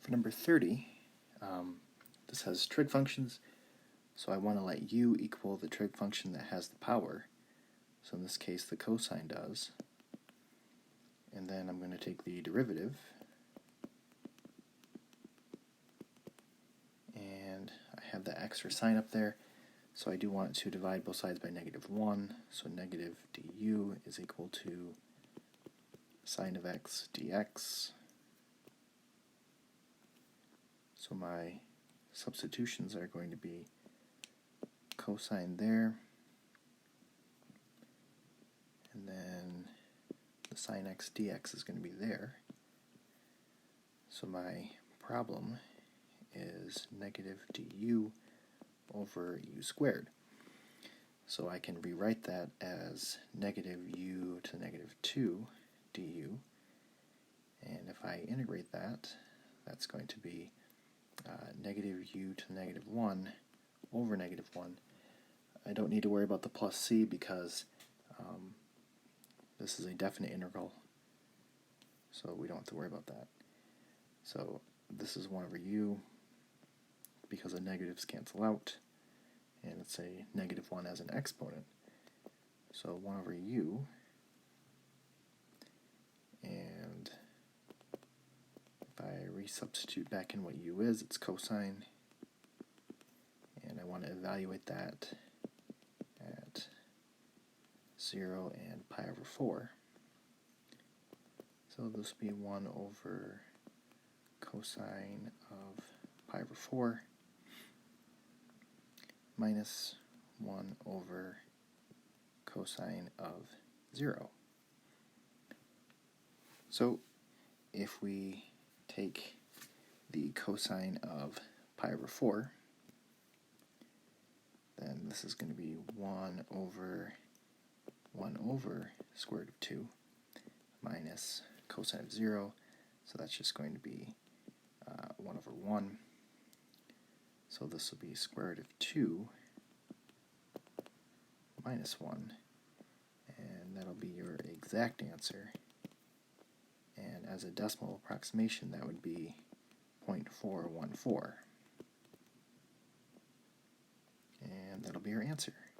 For number 30, this has trig functions, so I want to let u equal the trig function that has the power. So in this case, the cosine does. And then I'm going to take the derivative, and I have the extra sign up there, so I do want to divide both sides by -1, so negative du is equal to sine of x dx. So my substitutions are going to be cosine there, and then the sine x dx is going to be there. So my problem is negative du over u squared. So I can rewrite that as negative u to the negative 2 du, and if I integrate that, that's going to be negative u to the negative 1 over negative 1. I don't need to worry about the plus c because this is a definite integral, so we don't have to worry about that. So this is 1 over u because the negatives cancel out, and it's a negative 1 as an exponent. So 1 over u, and if I resubstitute back in what u is, it's cosine, and I want to evaluate that at 0 and pi over 4. So this will be 1 over cosine of pi over 4 minus 1 over cosine of 0. So if we take the cosine of pi over 4, then this is going to be 1 over square root of 2 minus cosine of 0, so that's just going to be 1 over 1. So this will be square root of 2 minus 1, and that'll be your exact answer. And as a decimal approximation, that would be 0.414. And that'll be your answer.